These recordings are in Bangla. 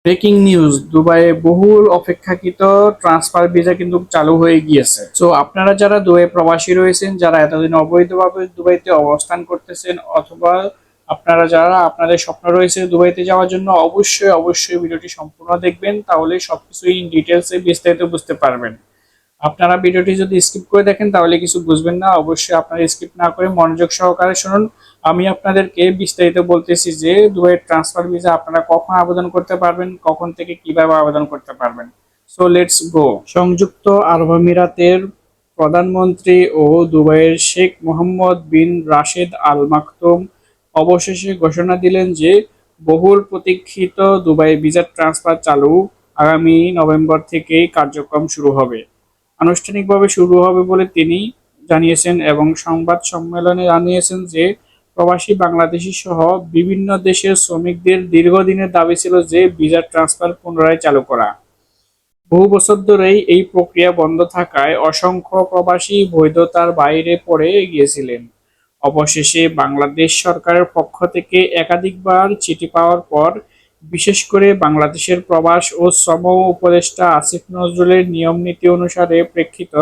ব্রেকিং নিউজ, দুবাইয়ে বহুল অপেক্ষাকৃত ট্রান্সফার ভিসা কিন্তু চালু হয়ে গিয়েছে। তো আপনারা যারা দুবাই প্রবাসী রয়েছেন, যারা এতদিন অবৈধভাবে দুবাইতে অবস্থান করতেছেন, অথবা আপনারা যারা আপনাদের স্বপ্ন রয়েছে দুবাইতে যাওয়ার জন্য, অবশ্যই অবশ্যই ভিডিওটি সম্পূর্ণ দেখবেন, তাহলে সবকিছুই ইন ডিটেলসে বিস্তারিত বুঝতে পারবেন। আপনারা ভিডিওটি যদি স্কিপ করে দেখেন তাহলে কিছু বুঝবেন না। অবশ্যই আপনারা স্কিপ না করে মনোযোগ সহকারে শুনুন। আমি আপনাদেরকে বিস্তারিত বলতেছি যে দুবাইয়ের ট্রান্সফার ভিসা আপনারা কখন আবেদন করতে পারবেন, কখন থেকে কিভাবে আবেদন করতে পারবেন। So let's go. সংযুক্ত আরব আমিরাতের প্রধানমন্ত্রী ও দুবাইয়ের শেখ মোহাম্মদ বিন রাশেদ আল মাকতুম অবশেষে ঘোষণা দিলেন যে বহুল প্রতীক্ষিত দুবাই ভিসা ট্রান্সফার চালু। আগামী নভেম্বর থেকেই কার্যক্রম শুরু হবে, আনুষ্ঠানিকভাবে শুরু হবে বলে তিনি জানিয়েছেন এবং সংবাদ সম্মেলনে জানিয়েছেন যে প্রবাসী বাংলাদেশি সহ বিভিন্ন দেশের শ্রমিকদের দীর্ঘদিনের দাবি ছিল যে ভিসা ট্রান্সফার পুনরায় চালু করা। বহু বছর ধরেই এই প্রক্রিয়া বন্ধ থাকায় অসংখ্য প্রবাসী বৈধতার বাইরে পড়ে গিয়েছিলেন। অবশেষে বাংলাদেশ সরকারের পক্ষ থেকে একাধিকবার চিঠি পাওয়ার পর, বিশেষ করে বাংলাদেশের প্রবাস ও শ্রম উপদেষ্টা আসিফ নজরুলের নিয়ম নীতি অনুসারে প্রেক্ষিত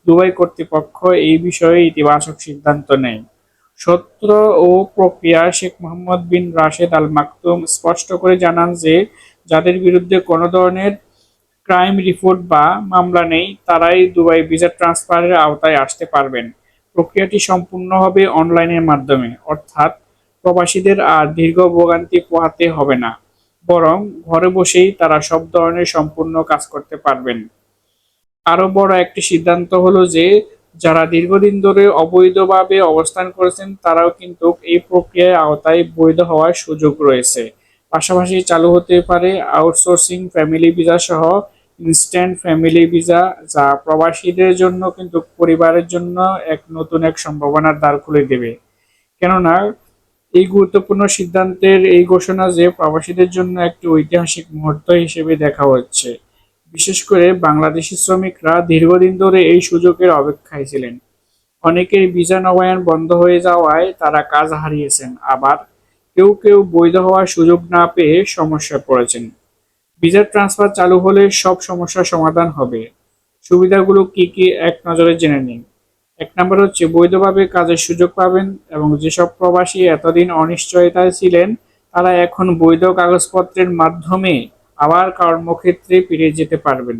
দুবাই কর্তৃপক্ষ এই বিষয়ে ইতিবাচক সিদ্ধান্ত নেয়। সূত্র ও প্রক্রিয়া শেখ মোহাম্মদ বিন রাশেদ আল মাকতুম স্পষ্ট করে জানান যে যাদের বিরুদ্ধে কোনো ধরনের ক্রাইম রিপোর্ট বা মামলা নেই তারাই দুবাই ভিসা ট্রান্সফারের আওতায় আসতে পারবেন। প্রক্রিয়াটি সম্পূর্ণ হবে অনলাইনের মাধ্যমে, অর্থাৎ প্রবাসীদের আর দীর্ঘ ভোগান্তি পোহাতে হবে না, বরং ঘরে বসেই তারা সব ধরনের সম্পূর্ণ কাজ করতে পারবেন। আরো বড় একটি সিদ্ধান্ত হলো যে যারা দীর্ঘদিন ধরে অবৈধভাবে অবস্থান করেছেন তারাও কিন্তু এই প্রক্রিয়ার আওতায় বৈধ হওয়ার সুযোগ রয়েছে। পাশাপাশি চালু হতে পারে আউটসোর্সিং ফ্যামিলি ভিসা সহ ইনস্ট্যান্ট ফ্যামিলি ভিসা, যা প্রবাসীদের জন্য কিন্তু পরিবারের জন্য এক নতুন সম্ভাবনার দ্বার খুলে দেবে। কেননা এই গুরুত্বপূর্ণ সিদ্ধান্তের এই ঘোষণা যে প্রবাসীদের জন্য একটি ঐতিহাসিক মুহূর্ত হিসেবে দেখা হচ্ছে। বিশেষ করে বাংলাদেশি শ্রমিকরা দীর্ঘদিন ধরে এই সুযোগের অপেক্ষায় ছিলেন। অনেকের ভিসা নবায়ন বন্ধ হয়ে যাওয়ায় তারা কাজ হারিয়েছেন, আবার কেউ কেউ বৈধ হওয়ার সুযোগ না পেয়ে সমস্যায় পড়েছেন। ভিসা ট্রান্সফার চালু হলে সব সমস্যার সমাধান হবে। সুবিধাগুলো কি কি এক নজরে জেনে নিন। এক নম্বর হচ্ছে বৈধভাবে কাজের সুযোগ পাবেন, এবং যেসব প্রবাসী এতদিন অনিশ্চয়তায় ছিলেন তারা এখন বৈধ কাগজপত্রের মাধ্যমে আবার কর্মক্ষেত্রে ফিরে যেতে পারবেন।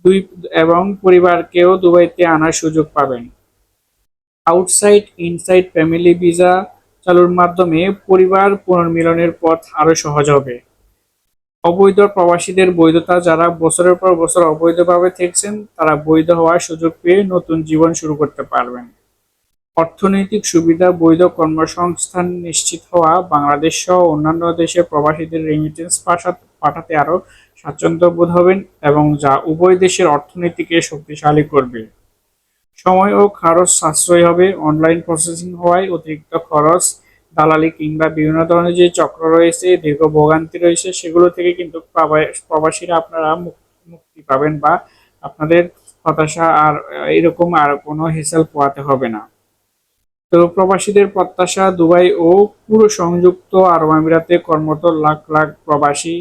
দুই, এবং পরিবারকেও দুবাইতে আনার সুযোগ পাবেন। আউটসাইড ইনসাইড ফ্যামিলি ভিসা চালুর মাধ্যমে পরিবার পুনর্মিলনের পথ আরো সহজ হবে। অবৈধ প্রবাসীদের বৈধতা, যারা বছরের পর বছর অবৈধভাবে থেকেছেন তারা বৈধ হওয়ার সুযোগ পেয়ে নতুন জীবন শুরু করতে পারবেন। অর্থনৈতিক সুবিধা, বৈধ কর্মসংস্থান নিশ্চিত হওয়া, বাংলাদেশ সহ অন্যান্য দেশে প্রবাসীদের রেমিটেন্স পাঠাতে আরও স্বাচ্ছন্দ্য বোধ হবেন, এবং যা উভয় দেশের অর্থনীতিকে শক্তিশালী করবে। সময় ও খরচ সাশ্রয় হবে। অনলাইন প্রসেসিং হওয়ায় অতিরিক্ত খরচ, দালালি কিংবা বিভিন্ন ধরনের যে চক্র রয়েছে, দীর্ঘ ভোগান্তি রয়েছে, সেগুলো থেকে কিন্তু প্রবাসীরা আপনারা মুক্তি পাবেন, বা আপনাদের হতাশা আর এরকম আর কোনো হেসেল পোহাতে হবে না। তো প্রবাসীদের প্রত্যাশা, দুবাই ও পুরো সংযুক্ত আরব আমিরাতে কর্মরত লাখ লাখ প্রবাসী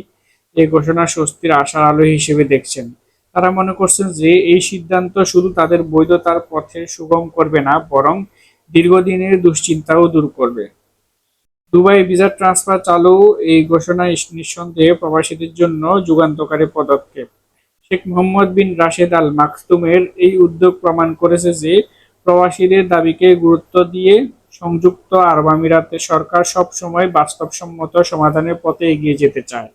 এই ঘোষণা স্বস্তির আশার আলো হিসেবে দেখছেন। তারা মনে করছেন যে এই সিদ্ধান্ত শুধু তাদের বৈধতার পথে সুগম করবে না, বরং দীর্ঘদিনের দুশ্চিন্তাও দূর করবে। দুবাই ভিসা ট্রান্সফার চালু, এই ঘোষণা নিঃসন্দেহে প্রবাসীদের জন্য যুগান্তকারী পদক্ষেপ। শেখ মোহাম্মদ বিন রাশেদ আল মাকতুমের এই উদ্যোগ প্রমাণ করেছে যে প্রবাসীদের দাবিকে গুরুত্ব দিয়ে সংযুক্ত আরব আমিরাতের সরকার সব সময় বাস্তবসম্মত সমাধানের পথে এগিয়ে যেতে চায়।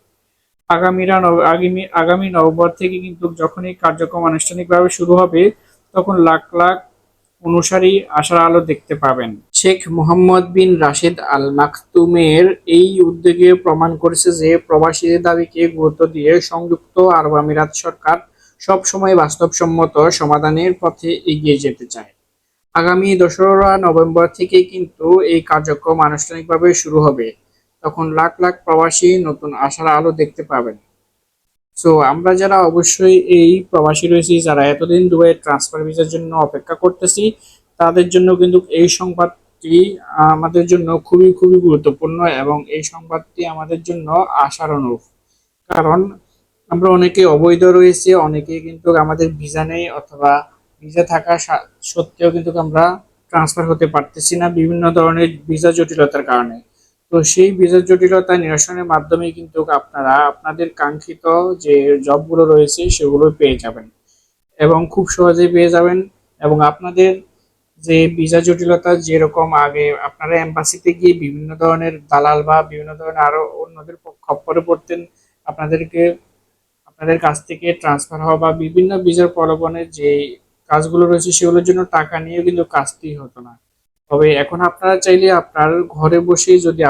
আগামী নভেম্বর থেকে কিন্তু যখন এই কার্যক্রম আনুষ্ঠানিকভাবে শুরু হবে, তখন লাখ লাখ অনুসারী আশার আলো দেখতে পাবেন। শেখ মোহাম্মদ বিন রাশেদ আল মাকতুমের এই উদ্যোগে প্রমাণ করেছে যে প্রবাসীদের দাবিকে গুরুত্ব দিয়ে সংযুক্ত আরব আমিরাত সরকার সবসময় বাস্তবসম্মত সমাধানের পথে এগিয়ে যেতে চায়। আগামী 2রা নভেম্বর থেকে কিন্তু এই কার্যক্রম আনুষ্ঠানিকভাবে শুরু হবে। তখন লাখ লাখ প্রবাসী নতুন আশার আলো দেখতে পাবেন। সো আমরা যারা অবশ্যই এই প্রবাসী রয়েছি, যারা এতদিন দুবাই ট্রান্সফার ভিসার জন্য অপেক্ষা করতেছি, তাদের জন্য কিন্তু এই সংবাদটি আমাদের জন্য খুবই খুবই গুরুত্বপূর্ণ, এবং এই সংবাদটি আমাদের জন্য আশার অনুরূপ। কারণ আমরা অনেকে অবৈধ রয়েছে, অনেকে কিন্তু আমাদের ভিসা নেই অথবা ভিসা থাকা সত্ত্বেও কিন্তু আমরা ট্রান্সফার হতে পারতেছি না বিভিন্ন ধরনের ভিসা জটিলতার কারণে। তো সেই ভিসা জটিলতা নিরসনের মাধ্যমে কিন্তু আপনারা আপনাদের কাঙ্ক্ষিত যে জবগুলো রয়েছে সেগুলো পেয়ে যাবেন এবং খুব সহজেই পেয়ে যাবেন। এবং আপনাদের যে ভিসা জটিলতা যেরকম আগে আপনারা এম্বাসিতে গিয়ে বিভিন্ন ধরনের দালাল বা বিভিন্ন ধরনের আরো অন্যদের খপ্পরে পড়তেন, আপনাদেরকে আপনাদের কাছ থেকে ট্রান্সফার হওয়া বা বিভিন্ন ভিসার প্রলোভনের যে কাজগুলো রয়েছে সেগুলোর জন্য টাকা নিয়ে কিন্তু কাজটি হতো না। তবে এখন আপনারা চাইলে আপনার ঘরে বসেই যদি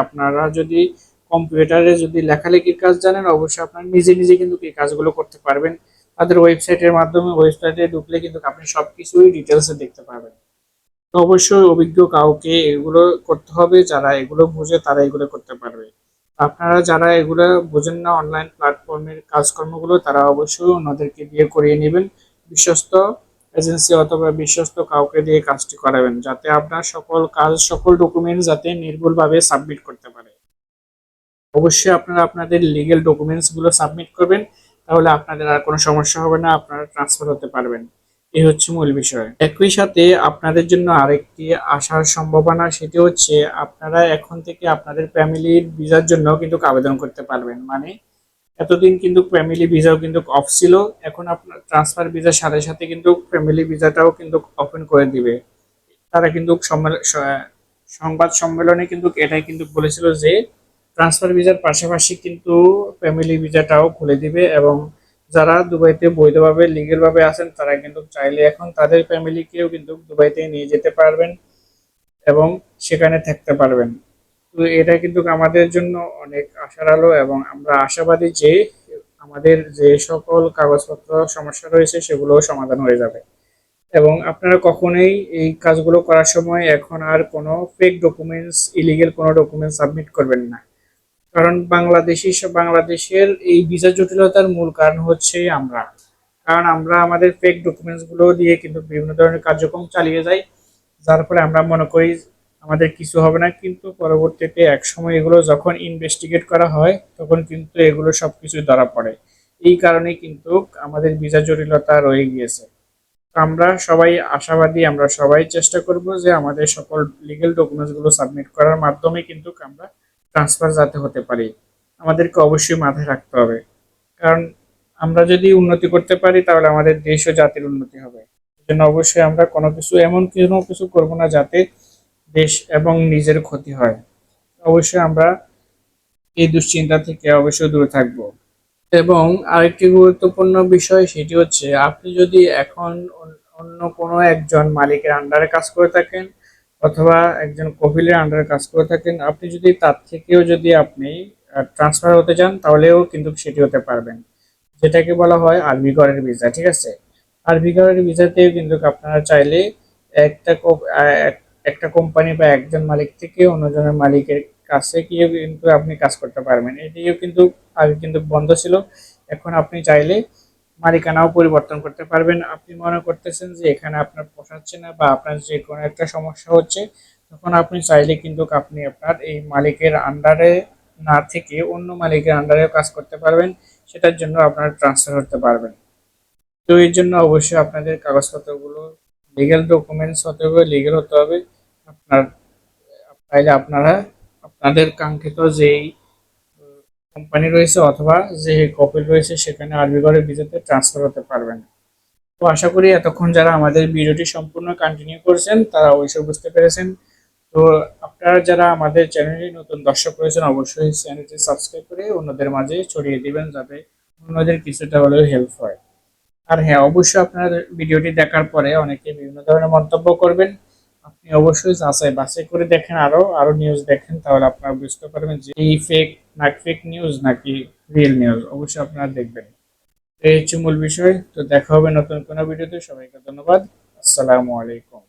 কম্পিউটারে যদি লেখালেখির কাজ জানেন, অবশ্যই আপনার নিজে নিজে কিন্তু এই কাজগুলো করতে পারবেন। তাদের ওয়েবসাইটের মাধ্যমে ওয়েবসাইটে ঢুকলে কিন্তু আপনি সবকিছুই ডিটেলসে দেখতে পারবেন। তো অবশ্যই অভিজ্ঞ কাউকে এগুলো করতে হবে, যারা এগুলো বুঝে তারা এগুলো করতে পারবে। আপনারা যারা এগুলো বোঝেন না অনলাইন প্ল্যাটফর্মের কাজকর্মগুলো, তারা অবশ্যই অন্যদেরকে দিয়ে করিয়ে নেবেন, বিশ্বস্ত এজেন্সি অথবা বিশ্বস্ত কাউকে দিয়ে কাজটি করাবেন, যাতে আপনার সকল কাজ সকল ডকুমেন্টস যাতে নির্ভুলভাবে সাবমিট করতে পারে। অবশ্যই আপনারা আপনাদের লিগেল ডকুমেন্টস গুলো সাবমিট করবেন, তাহলে আপনাদের আর কোনো সমস্যা হবে না, আপনারা ট্রান্সফার হতে পারবেন। এই হচ্ছে মূল বিষয়। একই সাথে আপনাদের জন্য আরেকটি আসার সম্ভাবনা, সেটি হচ্ছে আপনারা এখন থেকে আপনাদের ফ্যামিলির ভিসার জন্য কিন্তু আবেদন করতে পারবেন। মানে এতদিন কিন্তু ফ্যামিলি ভিসাও কিন্তু অফ ছিল, এখন আপনার ট্রান্সফার ভিসার সাথে সাথে কিন্তু ফ্যামিলি ভিসাটাও কিন্তু ওপেন করে দিবে। তারা কিন্তু সংবাদ সম্মেলনে কিন্তু এটাই কিন্তু বলেছিল যে ট্রান্সফার ভিসার পাশাপাশি কিন্তু ফ্যামিলি ভিসাটাও খুলে দিবে, এবং যারা দুবাইতে বৈধভাবে লিগেল ভাবে আছেন তারা কিন্তু চাইলে এখন তাদের ফ্যামিলিকেও কিন্তু দুবাইতে নিয়ে যেতে পারবেন এবং সেখানে থাকতে পারবেন। তো এটা কিন্তু আমাদের জন্য অনেক আশার আলো, এবং আমরা আশাবাদী যে আমাদের যে সকল কাগজপত্র সমস্যা রয়েছে সেগুলোও সমাধান হয়ে যাবে। এবং আপনারা কখনোই এই কাজগুলো করার সময় এখন আর কোনো ফেক ডকুমেন্টস, ইলিগেল কোনো ডকুমেন্টস সাবমিট করবেন না। কারণ বাংলাদেশের এই ভিসা জটিলতার মূল কারণ হচ্ছে আমরা। কারণ আমরা আমাদের ফেক ডকুমেন্টস গুলো দিয়ে কিন্তু বিভিন্ন ধরনের কার্যক্রম চালিয়ে যাই, যার ফলে আমরা মনে করি আমাদের কিছু হবে না, কিন্তু পরবর্তীতে এক সময় এগুলো যখন ইনভেস্টিগেট করা হয় তখন কিন্তু এগুলো সবকিছু ধরা পড়ে। এই কারণেই কিন্তু আমাদের ভিসা জটিলতা রয়ে গিয়েছে। আমরা সবাই আশাবাদী, আমরা সবাই চেষ্টা করব যে আমাদের সকল লিগেল ডকুমেন্টস গুলো সাবমিট করার মাধ্যমে কিন্তু আমরা ট্রান্সফার যাতে হতে পারি। আমাদেরকে অবশ্যই মাথায় রাখতে হবে, কারণ আমরা যদি উন্নতি করতে পারি তাহলে আমাদের দেশ ও জাতির উন্নতি হবে। এজন্য অবশ্যই আমরা কোনো কিছু করব না যাতে দেশ এবং নিজের ক্ষতি হয়। অবশ্যই আমরা এই দুশ্চিন্তা থেকে অবশ্যই দূরে থাকবো। এবং আরেকটি গুরুত্বপূর্ণ বিষয় সেটি হচ্ছে আপনি যদি এখন অন্য কোনো একজন মালিকের আন্ডারে কাজ করে থাকেন অথবা একজন কফিলের আন্ডারে কাজ করে থাকেন, আপনি যদি তার থেকেও যদি আপনি ট্রান্সফার হতে চান তাহলেও কিন্তু সেটি হতে পারবেন, যেটাকে বলা হয় আরবি ঘরের ভিসা। ঠিক আছে, আরবি ঘরের ভিসাতেও কিন্তু আপনারা চাইলে একটা একটা কোম্পানি বা একজন মালিক থেকে অন্যজনের মালিকের কাছে গিয়ে কিন্তু আপনি কাজ করতে পারবেন। এটিও কিন্তু আগে কিন্তু বন্ধ ছিল, এখন আপনি চাইলে মালিকানাও পরিবর্তন করতে পারবেন। আপনি মনে করতেছেন যে এখানে আপনার পোষাচ্ছে না বা আপনার যে কোনো একটা সমস্যা হচ্ছে, তখন আপনি চাইলে কিন্তু আপনি আপনার এই মালিকের আন্ডারে না থেকে অন্য মালিকের আন্ডারেও কাজ করতে পারবেন, সেটার জন্য আপনারা ট্রান্সফার করতে পারবেন। তো এর জন্য অবশ্যই আপনাদের কাগজপত্রগুলো লিগ্যাল ডকুমেন্টস হতে হবে, লিগ্যাল হতে হবে। আপনার তাইলে আপনারা আপনাদের কাঙ্ক্ষিত যেই কোম্পানি রয়েছে অথবা যে কপিল রয়েছে সেখানে আরবি ঘরের ভিসাতে ট্রান্সফার হতে পারবেন। তো আশা করি এতক্ষণ যারা আমাদের ভিডিওটি সম্পূর্ণ কন্টিনিউ করেছেন তারা অবশ্যই বুঝতে পেরেছেন। তো আপনারা যারা আমাদের চ্যানেলে নতুন দর্শক রয়েছেন অবশ্যই চ্যানেলটি সাবস্ক্রাইব করে অন্যদের মাঝে ছড়িয়ে দিবেন, যাতে অন্যদের কিছুটা হলেও হেল্প হয়। আর হ্যাঁ, অবশ্যই আপনার ভিডিওটি দেখার পরে অনেকে বিভিন্ন ধরনের মন্তব্য করবেন, আপনি অবশ্যই যাচাই বাছাই করে দেখেন, আরো আরো নিউজ দেখেন, তাহলে আপনারা বুঝতে পারবেন যে এই ফেক নিউজ নাকি রিয়েল নিউজ। অবশ্যই আপনারা দেখবেন। এই হচ্ছে মূল বিষয়। তো দেখা হবে নতুন কোনো ভিডিওতে। সবাইকে ধন্যবাদ। আসসালামু আলাইকুম।